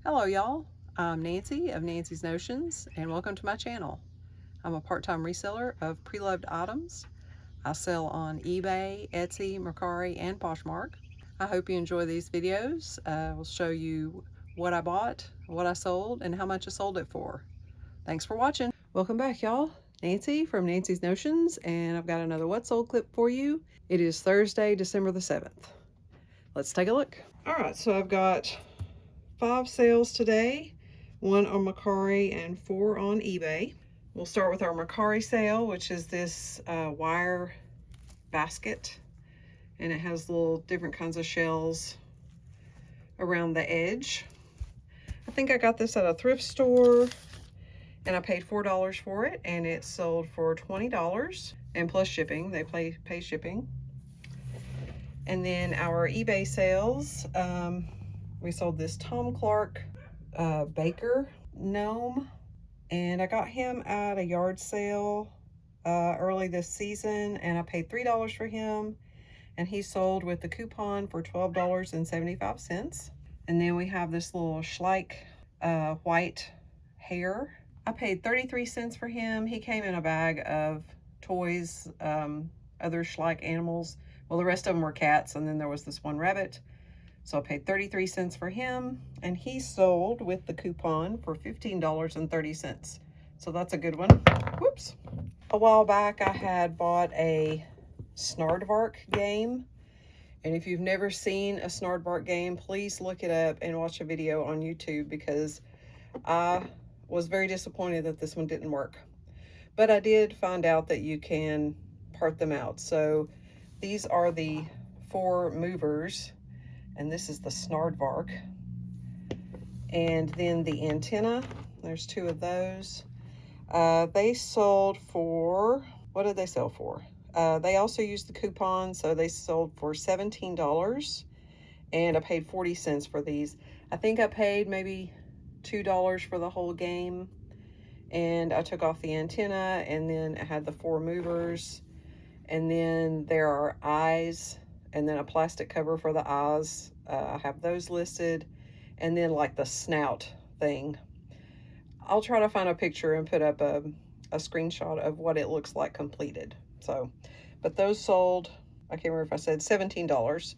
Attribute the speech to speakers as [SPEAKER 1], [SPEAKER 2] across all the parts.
[SPEAKER 1] Hello y'all, I'm Nancy of Nancy's Notions and welcome to my channel. I'm a part-time reseller of pre-loved items. I sell on eBay, Etsy, Mercari, and Poshmark. I hope you enjoy these videos. I will show you what I bought, what I sold, and how much I sold it for. Thanks for watching. Welcome back y'all. Nancy from Nancy's Notions, and I've got another What Sold clip for you. It is Thursday, December the 7th. Let's take a look. Alright, so I've got 5 sales today, 1 on Mercari and 4 on eBay. We'll start with our Mercari sale, which is this wire basket, and it has little different kinds of shells around the edge. I think I got this at a thrift store and I paid $4 for it, and it sold for $20 and plus shipping. They pay shipping. And then our eBay sales, we sold this Tom Clark Baker gnome, and I got him at a yard sale early this season, and I paid $3 for him, and he sold with the coupon for $12.75. And then we have this little Schleich white hare. I paid 33 cents for him. He came in a bag of toys, other Schleich animals. Well, the rest of them were cats, and then there was this one rabbit. So I paid 33 cents for him, and he sold with the coupon for $15.30. So that's a good one. Whoops. A while back, I had bought a Snardvark game. And if you've never seen a Snardvark game, please look it up and watch a video on YouTube, because I was very disappointed that this one didn't work. But I did find out that you can part them out. So these are the 4 movers, and this is the Snardvark. And then the antenna, there's 2 of those. They sold for, what did they sell for? They also used the coupon, so they sold for $17, and I paid 40 cents for these. I think I paid maybe $2 for the whole game, and I took off the antenna, and then I had the 4 movers, and then there are eyes, and then a plastic cover for the eyes. I have those listed, and then like the snout thing. I'll try to find a picture and put up a screenshot of what it looks like completed. So, but those sold, I can't remember if I said $17.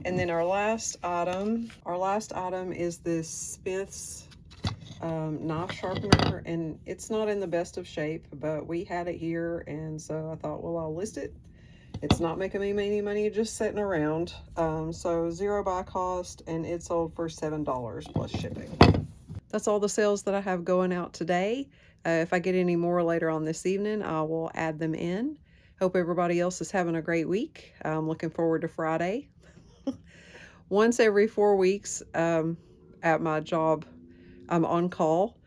[SPEAKER 1] And then our last item is this Smith's knife sharpener, and it's not in the best of shape, but we had it here, and so I thought, well, I'll list it. It's not making me any money just sitting around. So 0 buy cost, and it sold for $7 plus shipping. That's all the sales that I have going out today. If I get any more later on this evening, I will add them in. Hope everybody else is having a great week. I'm looking forward to Friday. Once every 4 weeks at my job, I'm on call.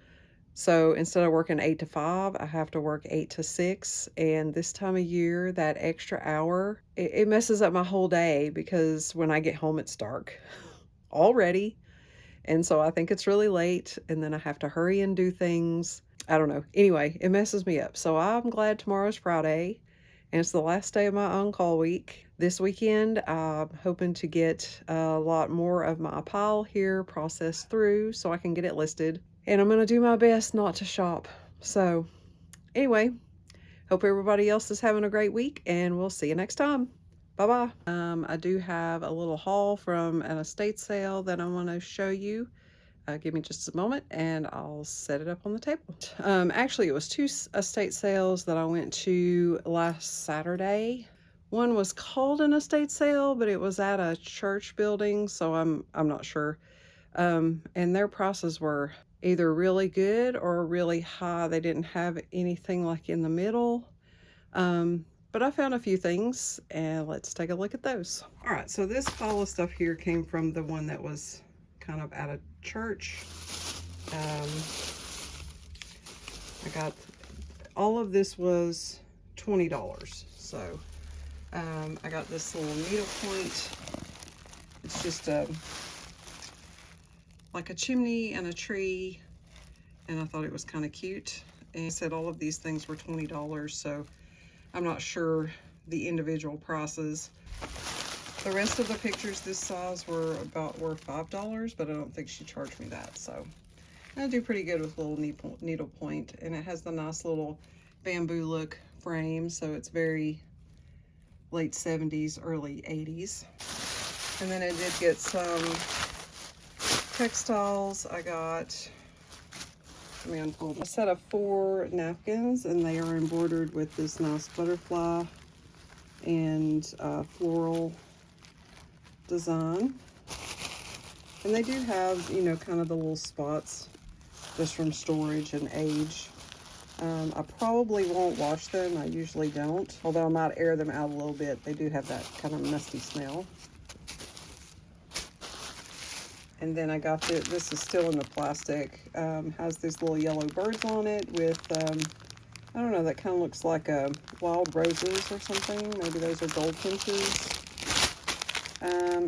[SPEAKER 1] So instead of working 8 to 5, I have to work 8 to 6. And this time of year, that extra hour, it messes up my whole day, because when I get home, it's dark already. And so I think it's really late, and then I have to hurry and do things. I don't know. Anyway, it messes me up. So I'm glad tomorrow's Friday, and it's the last day of my on-call week. This weekend, I'm hoping to get a lot more of my pile here processed through so I can get it listed. And I'm going to do my best not to shop. So anyway, hope everybody else is having a great week, and we'll see you next time. Bye-bye. I do have a little haul from an estate sale that I want to show you. Give me just a moment and I'll set it up on the table. Actually, it was 2 estate sales that I went to last Saturday. One was called an estate sale, but it was at a church building, so I'm not sure. And their prices were either really good or really high. They didn't have anything like in the middle. But I found a few things, and let's take a look at those. All right, so this pile of stuff here came from the one that was kind of at a church. I got, all of this was $20. So I got this little needlepoint. It's just like a chimney and a tree, and I thought it was kind of cute. And it said all of these things were $20, so I'm not sure the individual prices. The rest of the pictures this size were $5, but I don't think she charged me that. So I do pretty good with little needle point, and it has the nice little bamboo look frame, so it's very late 70s, early 80s. And then I did get some textiles. I got, let me unfold, a set of 4 napkins, and they are embroidered with this nice butterfly and floral design. And they do have, you know, kind of the little spots just from storage and age. I probably won't wash them. I usually don't, although I might air them out a little bit. They do have that kind of musty smell. And then I got this is still in the plastic. Has these little yellow birds on it with, I don't know, that kind of looks like wild roses or something. Maybe those are goldfinches.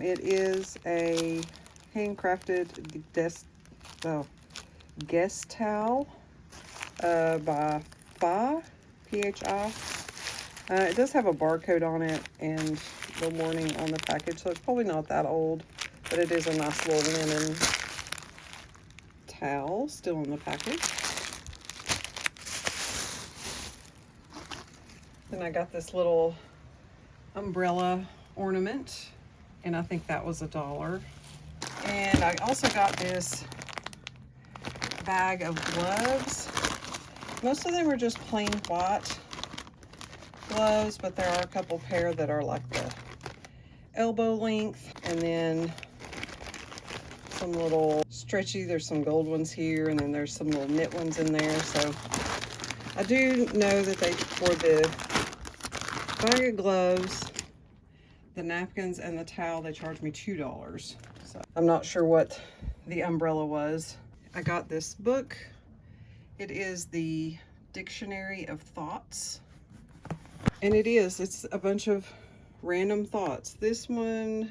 [SPEAKER 1] It is a handcrafted guest towel by Phi, P-H-I. It does have a barcode on it and the warning on the package, so it's probably not that old, but it is a nice little linen towel still in the package. Then I got this little umbrella ornament, and I think that was $1. And I also got this bag of gloves. Most of them are just plain white gloves, but there are a couple pair that are like the elbow length, and then some little stretchy. There's some gold ones here, and then there's some little knit ones in there. So I do know that for the bag of gloves, the napkins, and the towel, they charged me $2. So I'm not sure what the umbrella was. I got this book. It is the Dictionary of Thoughts. And it's a bunch of random thoughts. This one,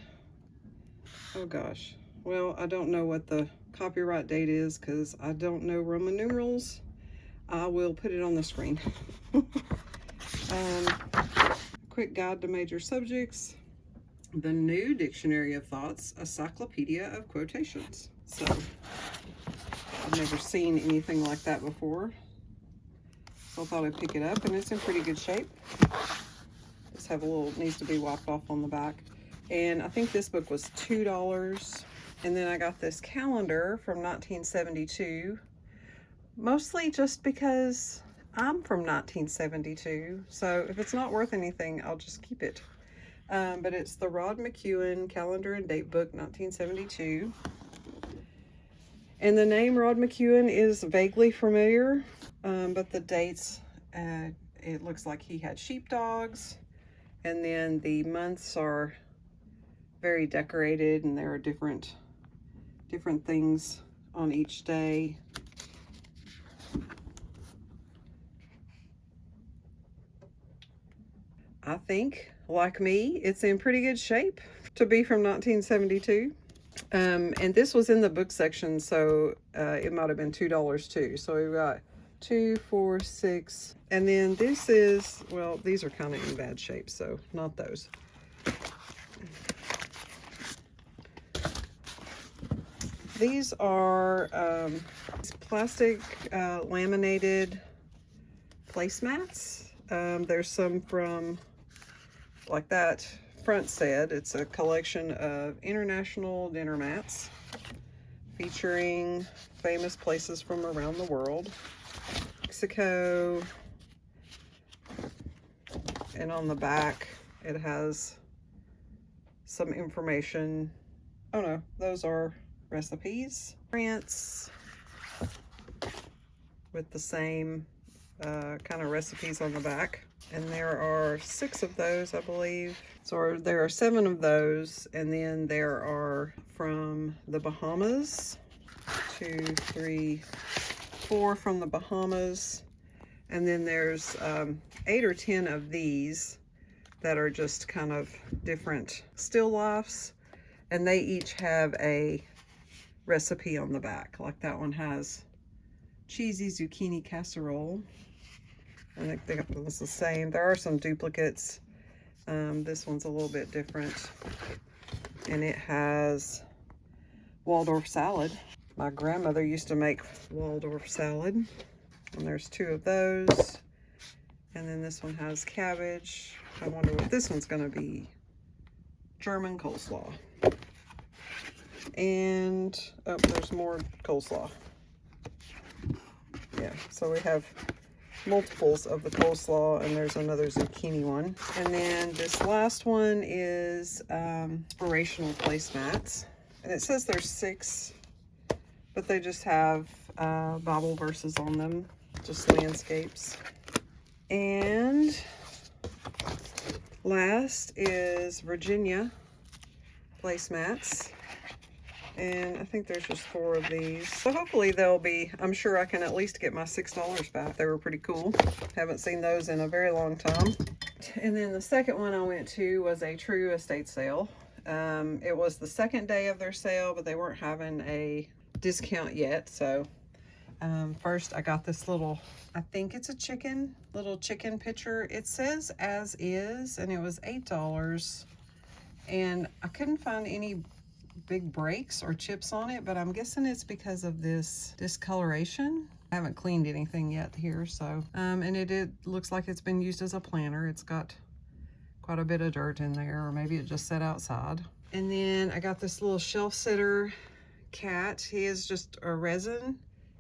[SPEAKER 1] oh gosh. Well, I don't know what the copyright date is because I don't know Roman numerals. I will put it on the screen. Quick guide to major subjects. The new Dictionary of Thoughts, a cyclopedia of quotations. So I've never seen anything like that before, so I thought I'd pick it up, and it's in pretty good shape. Just have a little, needs to be wiped off on the back. And I think this book was $2. And then I got this calendar from 1972, mostly just because I'm from 1972. So if it's not worth anything, I'll just keep it. But it's the Rod McEwen Calendar and Date Book, 1972. And the name Rod McEwen is vaguely familiar, but the dates, it looks like he had sheepdogs, and then the months are very decorated, and there are different things on each day. I think, like me, it's in pretty good shape to be from 1972. And this was in the book section, so it might have been $2 too. So we've got 2, 4, 6, and then this is, well, these are kind of in bad shape, so not those. These are plastic laminated placemats. There's some from, like that front said, it's a collection of international dinner mats featuring famous places from around the world. Mexico, and on the back it has some information. Oh no, those are recipes. France, with the same kind of recipes on the back. And there are 6 of those, I believe. So there are 7 of those, and then there are from the Bahamas, 2, 3, 4 from the Bahamas, and then there's 8 or 10 of these that are just kind of different still lifes, and they each have a recipe on the back. Like that one has cheesy zucchini casserole. I think this is the same. There are some duplicates. This one's a little bit different, and it has Waldorf salad. My grandmother used to make Waldorf salad, and there's 2 of those. And then this one has cabbage. I wonder what this one's gonna be. German coleslaw. And, oh, there's more coleslaw. Yeah, so we have multiples of the coleslaw, and there's another zucchini one. And then this last one is inspirational placemats. And it says there's 6, but they just have Bible verses on them, just landscapes. And last is Virginia placemats. And I think there's just 4 of these. So hopefully they'll be, I'm sure I can at least get my $6 back. They were pretty cool. Haven't seen those in a very long time. And then the second one I went to was a true estate sale. It was the second day of their sale, but they weren't having a discount yet. So first I got this little, I think it's a little chicken pitcher. It says as is, and it was $8. And I couldn't find any big breaks or chips on it, but I'm guessing it's because of this discoloration. I haven't cleaned anything yet here, so and it looks like it's been used as a planter. It's got quite a bit of dirt in there, or maybe it just sat outside. And then I got this little shelf sitter cat. He is just a resin.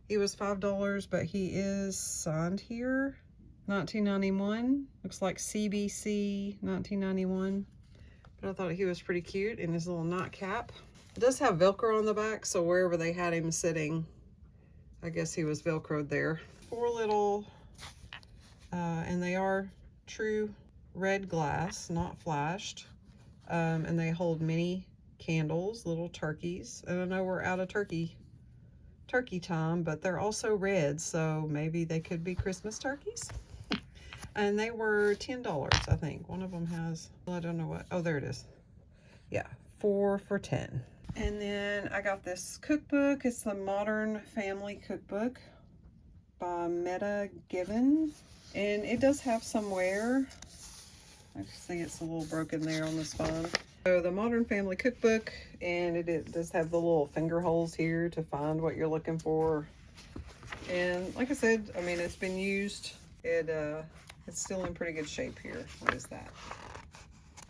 [SPEAKER 1] He was $5, but he is signed here, 1991. Looks like CBC 1991. But I thought he was pretty cute in his little nightcap. It does have Velcro on the back, so wherever they had him sitting, I guess he was Velcroed there. 4 little, and they are true red glass, not flashed. And they hold mini candles, little turkeys. And I know we're out of turkey time, but they're also red, so maybe they could be Christmas turkeys. And they were $10, I think. One of them has, well, I don't know what, oh, there it is. Yeah, 4 for $10. And then I got this cookbook. It's the Modern Family Cookbook by Meta Given. And it does have some wear. I just think it's a little broken there on the spine. So the Modern Family Cookbook, and it does have the little finger holes here to find what you're looking for. And like I said, I mean, it's been used. It's still in pretty good shape here. What is that?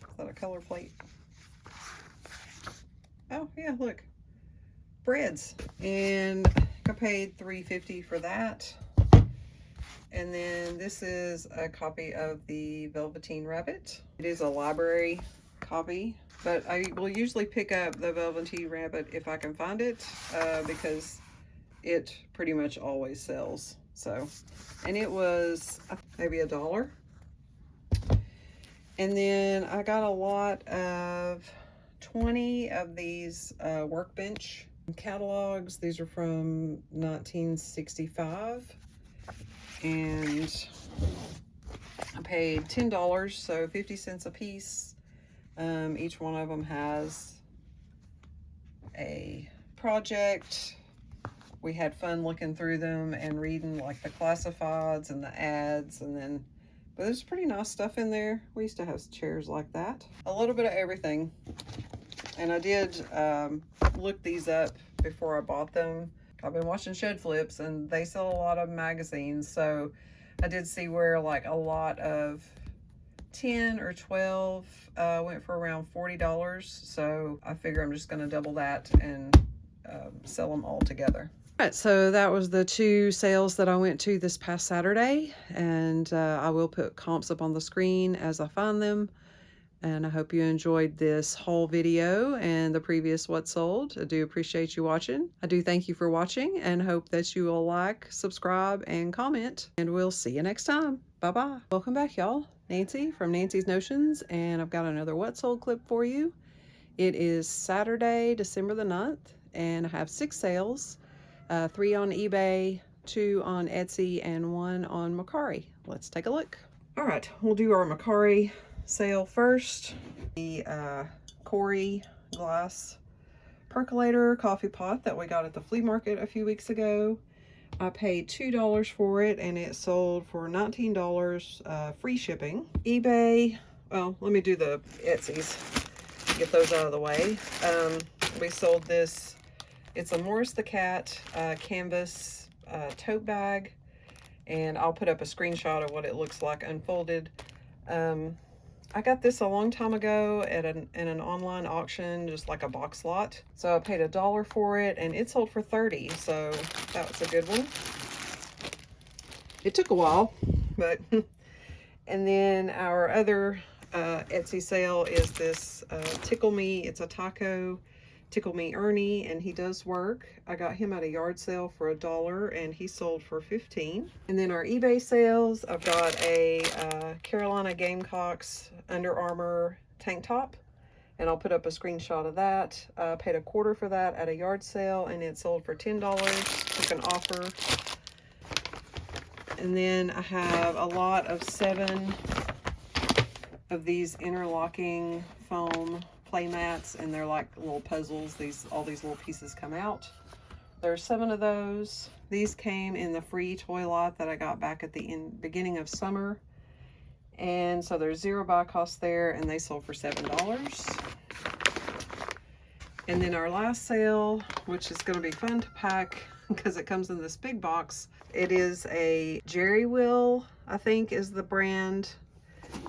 [SPEAKER 1] Is that a color plate? Oh yeah, look, breads. And I paid $3.50 for that. And then this is a copy of the Velveteen Rabbit. It is a library copy, but I will usually pick up the Velveteen Rabbit if I can find it, because it pretty much always sells. So, and it was maybe $1. And then I got a lot of 20 of these workbench catalogs. These are from 1965. And I paid $10, so 50 cents a piece. Each one of them has a project. We had fun looking through them and reading like the classifieds and the ads, and then, but there's pretty nice stuff in there. We used to have chairs like that. A little bit of everything. And I did look these up before I bought them. I've been watching Shed Flips, and they sell a lot of magazines, so I did see where like a lot of 10 or 12 went for around $40, so I figure I'm just going to double that and sell them all together. All right, so that was the 2 sales that I went to this past Saturday, and I will put comps up on the screen as I find them. And I hope you enjoyed this whole video and the previous What Sold. I do appreciate you watching. I do thank you for watching and hope that you will like, subscribe, and comment. And we'll see you next time. Bye-bye. Welcome back, y'all. Nancy from Nancy's Notions, and I've got another What Sold clip for you. It is Saturday, December the 9th, and I have 6 sales, 3 on eBay, 2 on Etsy, and 1 on Mercari. Let's take a look. All right, we'll do our Mercari sale first. The Corey glass percolator coffee pot that we got at the flea market a few weeks ago. I paid $2 for it, and it sold for $19, free shipping. eBay well, let me do the Etsy's, get those out of the way. We sold this, it's a Morris the Cat canvas tote bag, and I'll put up a screenshot of what it looks like unfolded. I got this a long time ago at in an online auction, just like a box lot. So I paid $1 for it, and it sold for 30, so that was a good one. It took a while, but and then our other Etsy sale is this Tickle Me. It's a taco Tickle Me Ernie, and he does work. I got him at a yard sale for $1, and he sold for 15. And then our eBay sales, I've got a Carolina Gamecocks Under Armour tank top, and I'll put up a screenshot of that. Paid $1 for that at a yard sale, and it sold for $10. Took an offer. And then I have a lot of 7 of these interlocking foam play mats, and they're like little puzzles. All these little pieces come out. There's 7 of those. These came in the free toy lot that I got back at the beginning of summer. And so there's 0 buy cost there, and they sold for $7. And then our last sale, which is going to be fun to pack because it comes in this big box. It is a Jerry Will, I think is the brand.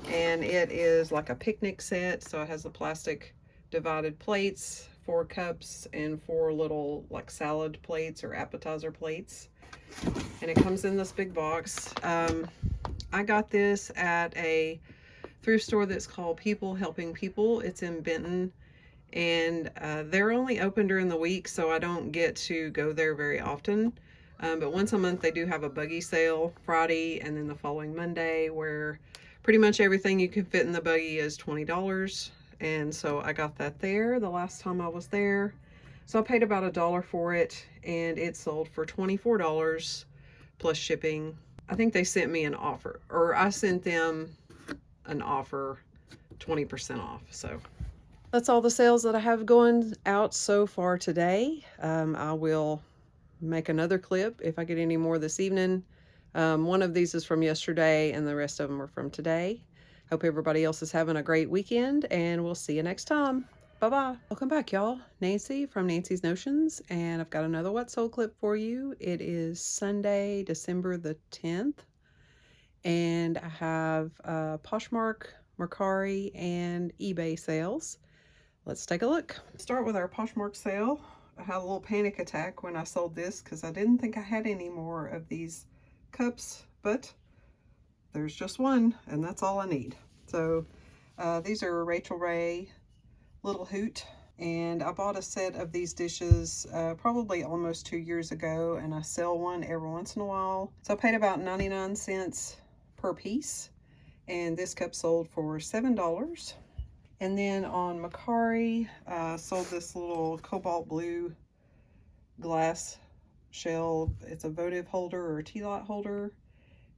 [SPEAKER 1] And it is like a picnic set. So it has the plastic divided plates, 4 cups, and 4 little like salad plates or appetizer plates. And it comes in this big box. I got this at a thrift store that's called People Helping People. It's in Benton. And they're only open during the week, so I don't get to go there very often. But once a month they do have a buggy sale Friday, and then the following Monday, where pretty much everything you can fit in the buggy is $20. And so I got that there the last time I was there. So I paid about $1 for it, and it sold for $24 plus shipping. I think they sent me an offer, or I sent them an offer, 20% off. So that's all the sales that I have going out so far today. I will make another clip if I get any more this evening. One of these is from yesterday, and the rest of them are from today. Hope everybody else is having a great weekend, and we'll see you next time. Bye-bye. Welcome back, y'all. Nancy from Nancy's Notions, and I've got another What Sold clip for you. It is Sunday, December the 10th, and I have Poshmark, Mercari, and eBay sales. Let's take a look. Start with our Poshmark sale. I had a little panic attack when I sold this because I didn't think I had any more of these cups, but there's just one, and that's all I need. So these are Rachel Ray Little Hoot, and I bought a set of these dishes probably almost 2 years ago, and I sell one every once in a while. So I paid about 99 cents per piece, and this cup sold for $7. And then on Mercari, sold this little cobalt blue glass shell. It's a votive holder or a tea light holder.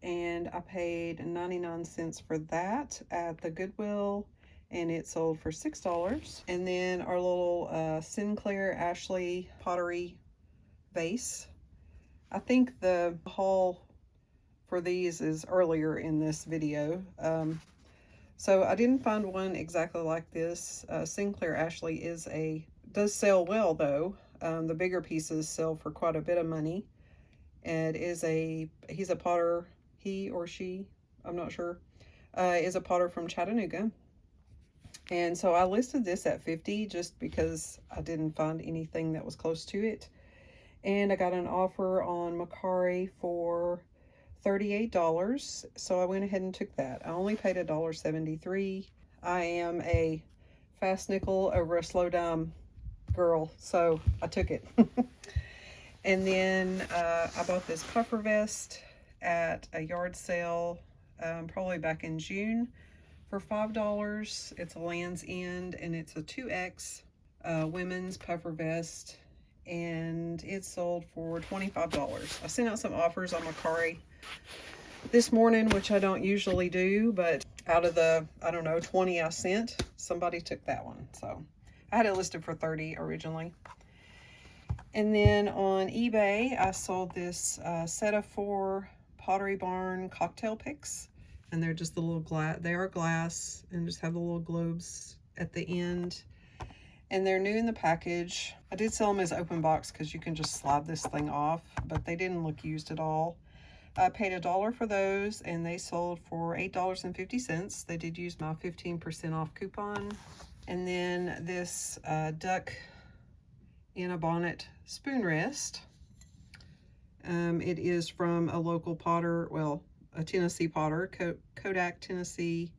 [SPEAKER 1] And I paid 99 cents for that at the Goodwill, and it sold for $6. And then our little Sinclair Ashley pottery vase. I think the haul for these is earlier in this video. So I didn't find one exactly like this. Sinclair Ashley does sell well though. The bigger pieces sell for quite a bit of money. And he's a potter, he or she, I'm not sure, is a potter from Chattanooga. And so I listed this at 50 just because I didn't find anything that was close to it. And I got an offer on Mercari for $38, so I went ahead and took that. I only paid $1.73. I am a fast nickel over a slow dime girl, so I took it. And then I bought this puffer vest at a yard sale probably back in June for $5. It's a Land's End, and it's a 2X women's puffer vest, and it sold for $25. I sent out some offers on Mercari this morning, which I don't usually do, but out of the, I don't know, 20 I sent, somebody took that one. So I had it listed for 30 originally. And then on eBay, I sold this set of 4 Pottery Barn cocktail picks. and they're just the little glass. They are glass and just have the little globes at the end. And they're new in the package. I did sell them as open box because you can just slide this thing off, but they didn't look used at all. I paid $1 for those, and they sold for $8.50. They did use my 15% off coupon. And then this duck in a bonnet spoon rest. It is from a local potter, well, a Tennessee potter, Kodak, Tennessee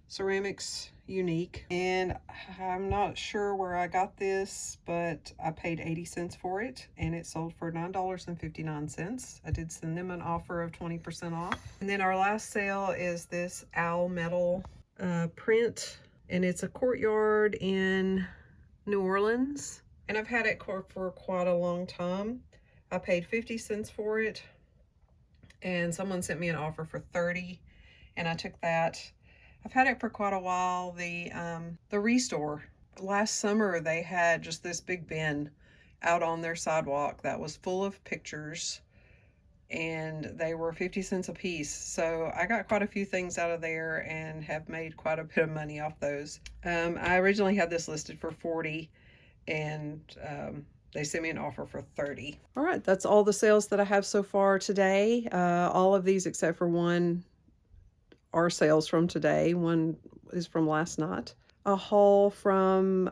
[SPEAKER 1] Ceramics Unique. And I'm not sure where I got this, but I paid 80 cents for it, and it sold for $9.59. I did send them an offer of 20% off. And then our last sale is this owl metal print, and it's a courtyard in New Orleans. And I've had it for quite a long time. I paid 50 cents for it, and someone sent me an offer for 30, and I took that. I've had it for quite a while. The Restore, last summer they had just this big bin out on their sidewalk that was full of pictures, and they were 50 cents a piece. So I got quite a few things out of there and have made quite a bit of money off those. I originally had this listed for 40, and they sent me an offer for 30. All right, that's all the sales that I have so far today. All of these except for one are sales from today. One is from last night. A haul from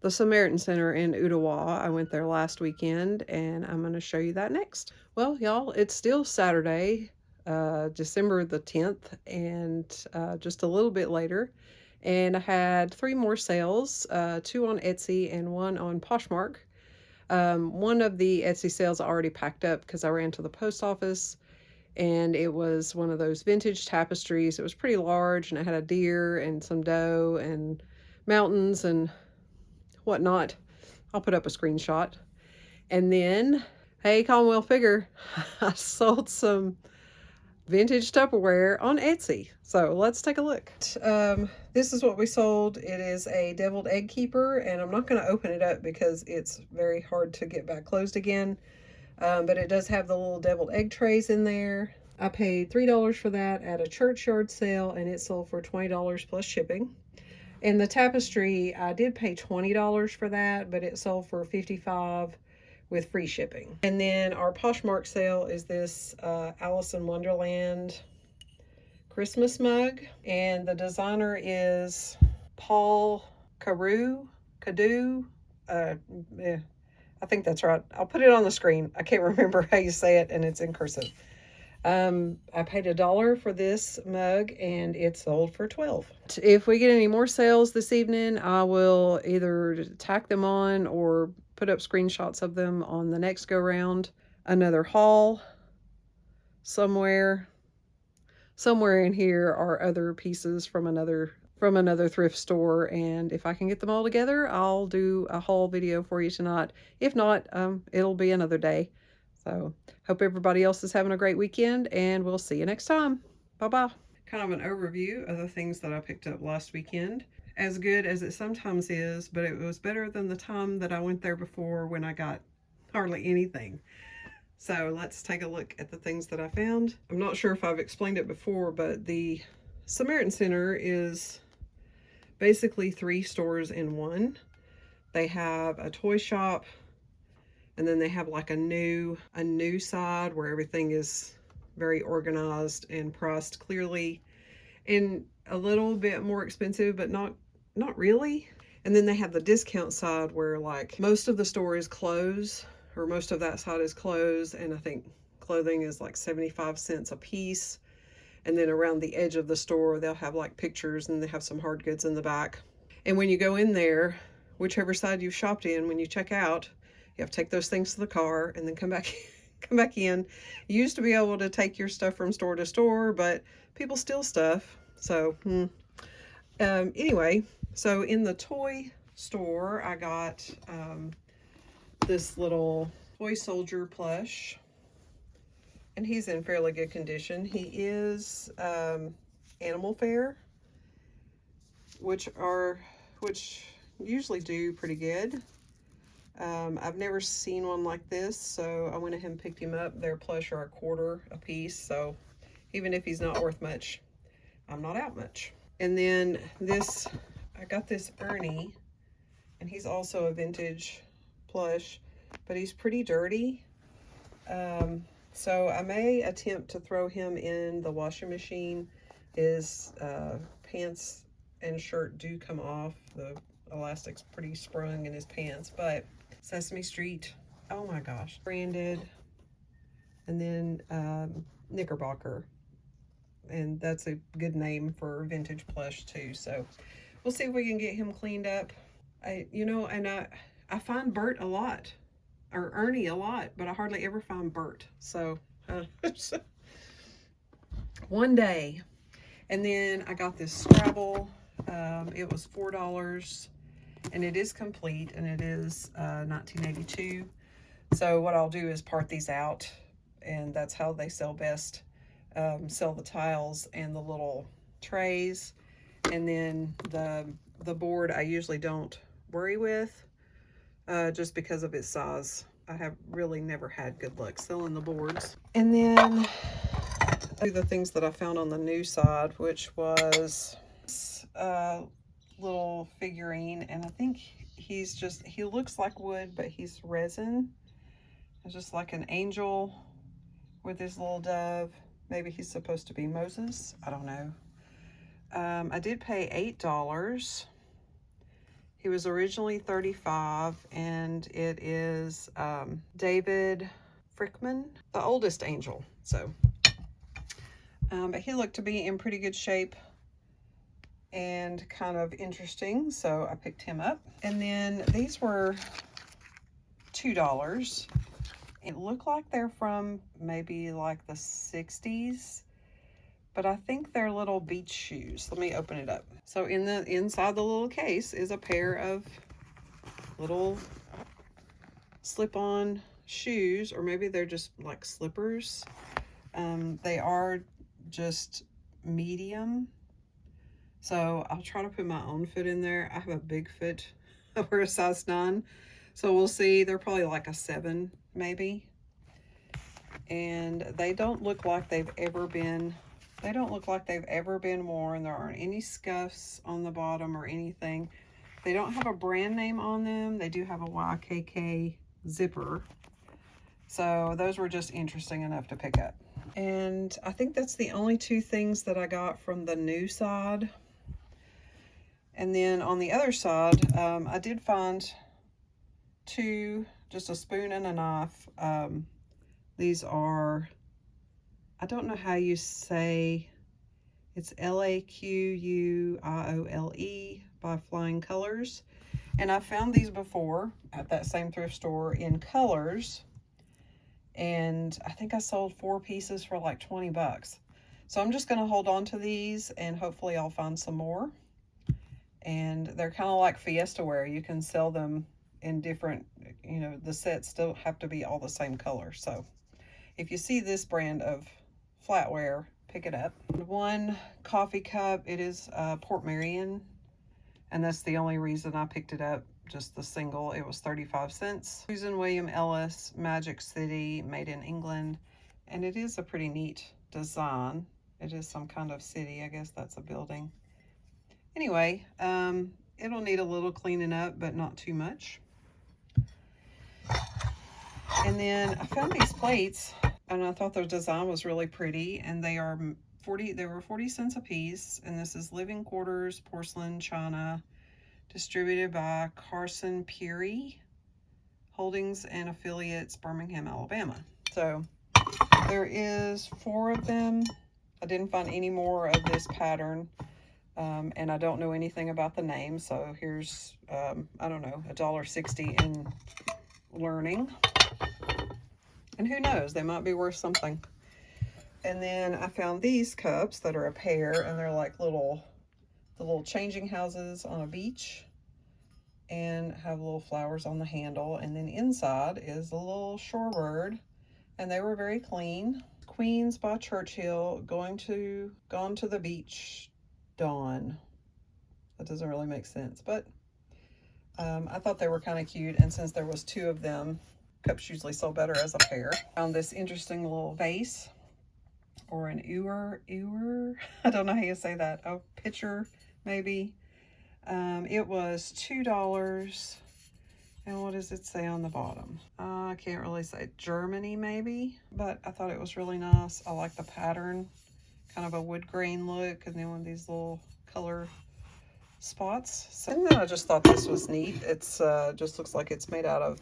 [SPEAKER 1] the Samaritan Center in Ottawa. I went there last weekend, and I'm going to show you that next. Well, y'all, it's still Saturday, December the 10th, and just a little bit later. And I had 3 more sales, 2 on Etsy and 1 on Poshmark. One of the Etsy sales I already packed up because I ran to the post office, and it was one of those vintage tapestries. It was pretty large, and it had a deer and some doe and mountains and whatnot. I'll put up a screenshot. And then, hey, Commonwealth Figure, I sold some vintage Tupperware on Etsy. So let's take a look. This is what we sold. It is a deviled egg keeper, and I'm not going to open it up because it's very hard to get back closed again. But it does have the little deviled egg trays in there. I paid $3 for that at a churchyard sale, and it sold for $20 plus shipping. And the tapestry, I did pay $20 for that, but it sold for $55 with free shipping. And then our Poshmark sale is this Alice in Wonderland Christmas mug, and the designer is Paul Cadu. I think that's right. I'll put it on the screen. I can't remember how you say it, and it's in cursive. I paid $1 for this mug, and it sold for $12. If we get any more sales this evening, I will either tack them on or put up screenshots of them on the next go round. Another haul somewhere in here are other pieces from another thrift store, and if I can get them all together, I'll do a haul video for you tonight. If not, it'll be another day. So hope everybody else is having a great weekend, and we'll see you next time. Bye-bye. Kind of an overview of the things that I picked up last weekend. As good as it sometimes is, but it was better than the time that I went there before when I got hardly anything. So let's take a look at the things that I found. I'm not sure if I've explained it before, but the Samaritan Center is basically 3 stores in one. They have a toy shop, and then they have like a new side where everything is very organized and priced clearly, and a little bit more expensive, but not really. And then they have the discount side where like most of the store is closed, or most of that side is closed, and I think clothing is like 75 cents a piece. And then around the edge of the store, they'll have like pictures, and they have some hard goods in the back. And when you go in there, whichever side you've shopped in, when you check out, you have to take those things to the car and then come back in. You used to be able to take your stuff from store to store, but people steal stuff. So anyway, so in the toy store, I got this little toy soldier plush, and he's in fairly good condition. He is animal fair, which usually do pretty good. I've never seen one like this, so I went ahead and picked him up. Their plush are $1.25 a piece, so even if he's not worth much, I'm not out much. And then this, I got this Ernie, and he's also a vintage plush, but he's pretty dirty. So I may attempt to throw him in the washing machine. His pants and shirt do come off. The elastic's pretty sprung in his pants, but Sesame Street, oh my gosh, branded. And then Knickerbocker, and that's a good name for vintage plush too. So we'll see if we can get him cleaned up. I find Bert a lot, or Ernie a lot, but I hardly ever find Bert. So one day. And then I got this Scrabble. It was $4, and it is complete, and it is 1982. So what I'll do is part these out, and that's how they sell best. Sell the tiles and the little trays, and then the board I usually don't worry with, just because of its size. I have really never had good luck selling the boards. And then the things that I found on the new side, which was this little figurine, and I think he looks like wood, but he's resin. It's just like an angel with his little dove. Maybe he's supposed to be Moses. I don't know. I did pay $8. He was originally $35, and it is David Frickman, the oldest angel. So, but he looked to be in pretty good shape and kind of interesting, so I picked him up. And then these were $2. It looked like they're from maybe like the 60s, but I think they're little beach shoes. Let me open it up. So inside the little case is a pair of little slip-on shoes, or maybe they're just like slippers. They are just medium, so I'll try to put my own foot in there. I have a big foot. I wear a size 9, so we'll see. They're probably like a 7 maybe, and they don't look like they've ever been worn. There aren't any scuffs on the bottom or anything. They don't have a brand name on them. They do have a YKK zipper. So those were just interesting enough to pick up. And I think that's the only 2 things that I got from the new side. And then on the other side, I did find 2, just a spoon and a knife. These are, I don't know how you say, it's Laquiole by Flying Colors. And I found these before at that same thrift store in colors. And I think I sold 4 pieces for like 20 bucks. So I'm just going to hold on to these, and hopefully I'll find some more. And they're kind of like Fiesta ware. You can sell them in different, the sets still have to be all the same color. So if you see this brand of flatware, pick it up. 1 coffee cup. It is Port Marion, and that's the only reason I picked it up, just the single. It was 35 cents. Susan William Ellis, Magic City, made in England, and it is a pretty neat design. It is some kind of city. I guess that's a building. Anyway, it'll need a little cleaning up, but not too much. And then I found these plates, and I thought their design was really pretty, and they were 40 cents a piece. And this is Living Quarters Porcelain China, distributed by Carson Peary Holdings and Affiliates, Birmingham, Alabama. So there is 4 of them. I didn't find any more of this pattern, and I don't know anything about the name. So here's, I don't know, $1.60 in learning. And who knows, they might be worth something. And then I found these cups that are a pair, and they're like the little changing houses on a beach, and have little flowers on the handle. And then inside is a little shorebird, and they were very clean. Queens by Churchill, Gone to the Beach, Dawn. That doesn't really make sense, but I thought they were kind of cute, and since there was 2 of them, cups usually sell better as a pair. Found this interesting little vase. or an ewer. I don't know how you say that. A pitcher, maybe. It was $2. And what does it say on the bottom? I can't really say. Germany, maybe. But I thought it was really nice. I like the pattern. Kind of a wood grain look. And then one of these little color spots. So, and then I just thought this was neat. It's just looks like it's made out of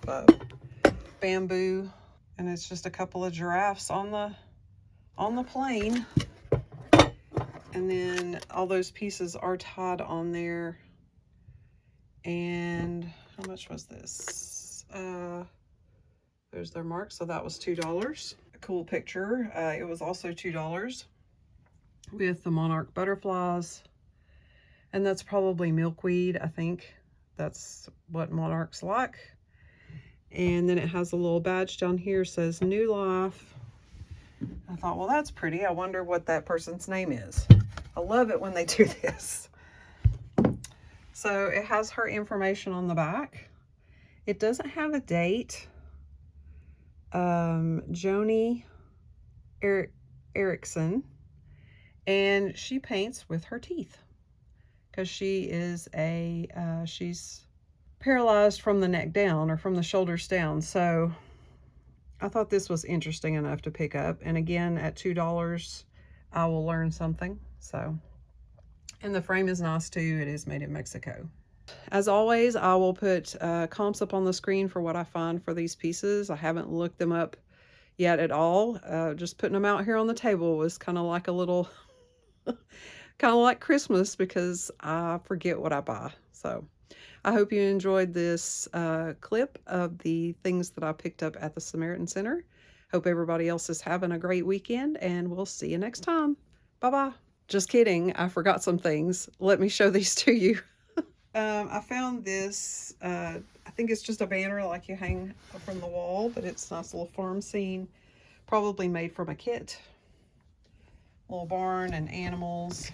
[SPEAKER 1] bamboo. And it's just a couple of giraffes on the plane. And then all those pieces are tied on there. And how much was this? There's their mark, so that was $2. A cool picture. It was also $2 with the monarch butterflies. And that's probably milkweed, I think. That's what monarchs like. And then it has a little badge down here, says New Life. I thought, well, that's pretty. I wonder what that person's name is. I love it when they do this. So it has her information on the back. It doesn't have a date. Joni Erickson. And she paints with her teeth. Because she is she's paralyzed from the neck down or from the shoulders down. So I thought this was interesting enough to pick up. And again, at $2, I will learn something. So, and the frame is nice too. It is made in Mexico. As always, I will put comps up on the screen for what I find for these pieces. I haven't looked them up yet at all. Just putting them out here on the table was kind of like a little, kind of like Christmas, because I forget what I buy. So I hope you enjoyed this clip of the things that I picked up at the Samaritan Center. Hope everybody else is having a great weekend, and we'll see you next time. Bye-bye. Just kidding. I forgot some things. Let me show these to you. I found this, I think it's just a banner like you hang from the wall, but it's a nice little farm scene, probably made from a kit. Little barn and animals.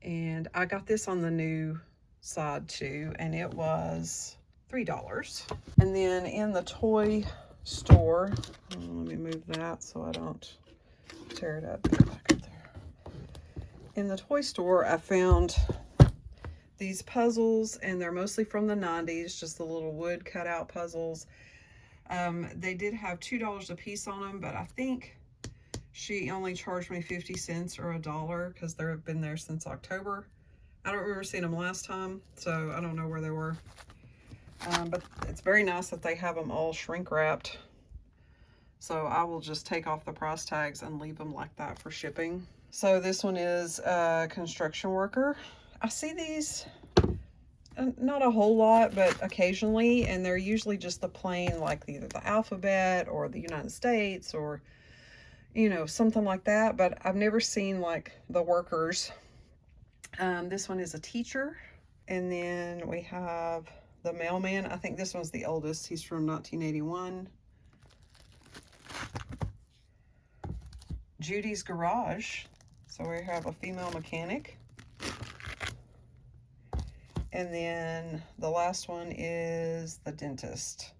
[SPEAKER 1] And I got this on the new side too, and it was $3. And then in the toy store, let me move that so I don't tear it up. Get back up there. In the toy store, I found these puzzles, and they're mostly from the 90s, just the little wood cutout puzzles. They did have $2 a piece on them, but I think she only charged me 50 cents or $1 because they've been there since October. I don't remember seeing them last time, so I don't know where they were. But it's very nice that they have them all shrink wrapped. So I will just take off the price tags and leave them like that for shipping. So this one is a construction worker. I see these, not a whole lot, but occasionally, and they're usually just the plain, like either the alphabet or the United States or, you know, something like that. But I've never seen like the workers. This one is a teacher. And then we have the mailman. I think this one's the oldest. He's from 1981. Judy's Garage. So we have a female mechanic. And then the last one is the dentist.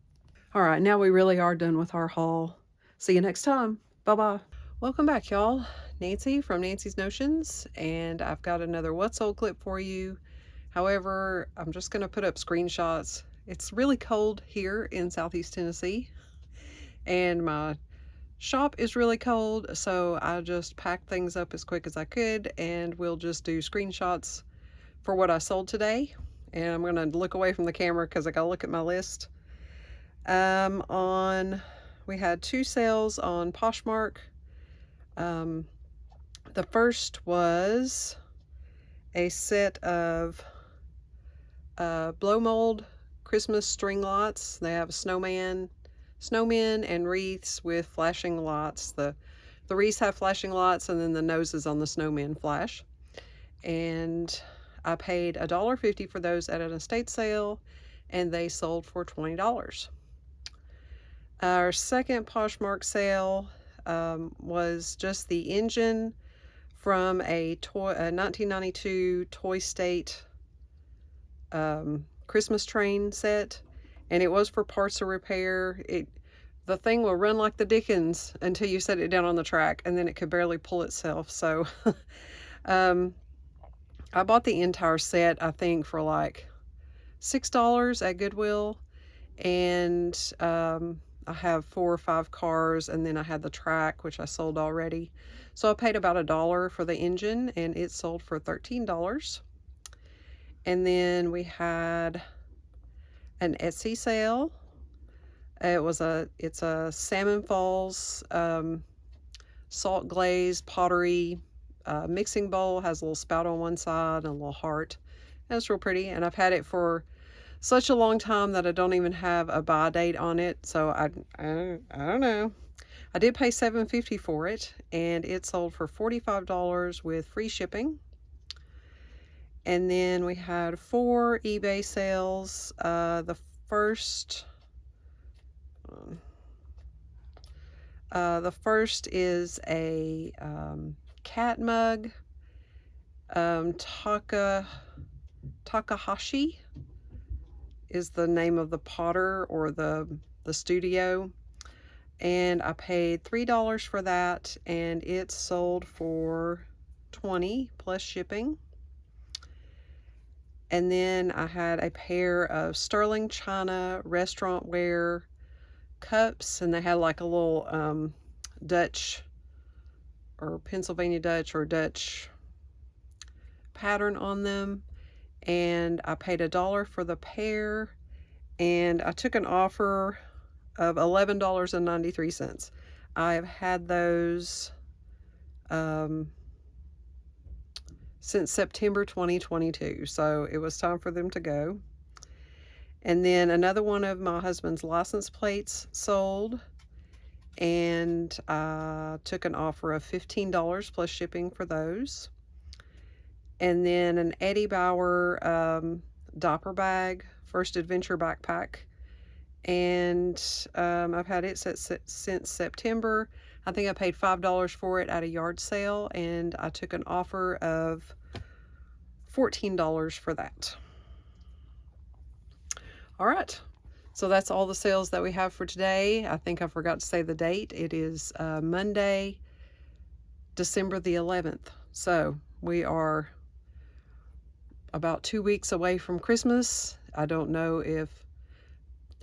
[SPEAKER 1] All right, now we really are done with our haul. See you next time. Bye-bye. Welcome back, y'all. Nancy from Nancy's Notions, and I've got another What's Old clip for you. However, I'm just going to put up screenshots. It's really cold here in Southeast Tennessee, and my shop is really cold, so I just packed things up as quick as I could, and we'll just do screenshots for what I sold today. And I'm going to look away from the camera because I got to look at my list. We had 2 sales on Poshmark. The first was a set of blow mold Christmas string lights. They have a snowmen and wreaths with flashing lights. The wreaths have flashing lights, and then the noses on the snowmen flash. And I paid $1.50 for those at an estate sale, and they sold for $20. Our second Poshmark sale was just the engine from a 1992 Toy State Christmas train set, and it was for parts or repair. the thing will run like the dickens until you set it down on the track, and then it could barely pull itself. So I bought the entire set, I think, for like $6 at Goodwill. And I have 4 or 5 cars, and then I had the track, which I sold already. So I paid about $1 for the engine, and it sold for $13. And then we had an Etsy sale. It's a Salmon Falls salt glazed pottery mixing bowl. Has a little spout on one side and a little heart. And it's real pretty, and I've had it for such a long time that I don't even have a buy date on it. So I don't know. I did pay $7.50 for it, and it sold for $45 with free shipping. And then we had 4 eBay sales. The first is a cat mug, Takahashi is the name of the potter or the studio, and I paid $3 for that, and it sold for $20 plus shipping. And then I had a pair of sterling china restaurant ware cups, and they had like a little Dutch or Pennsylvania Dutch or Dutch pattern on them, and I paid $1 for the pair, and I took an offer of $11.93. I've had those since September 2022, so it was time for them to go. And then another one of my husband's license plates sold, and I took an offer of $15 plus shipping for those. And then an Eddie Bauer diaper bag, First Adventure backpack, and I've had it since September. I think I paid $5 for it at a yard sale, and I took an offer of $14 for that. All right, so that's all the sales that we have for today. I think I forgot to say the date. It is Monday, December the 11th. So we are about 2 weeks away from Christmas. I don't know if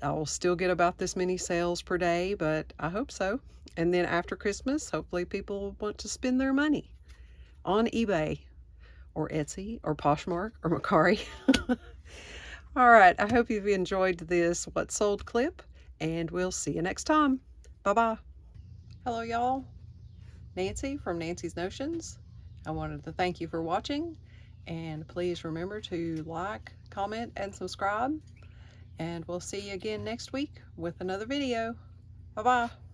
[SPEAKER 1] I will still get about this many sales per day, but I hope so. And then after Christmas, hopefully people want to spend their money on eBay or Etsy or Poshmark or Mercari. All right, I hope you've enjoyed this What Sold clip, and we'll see you next time. Bye-bye. Hello, y'all. Nancy from Nancy's Notions. I wanted to thank you for watching, and please remember to like, comment, and subscribe. And we'll see you again next week with another video. Bye-bye.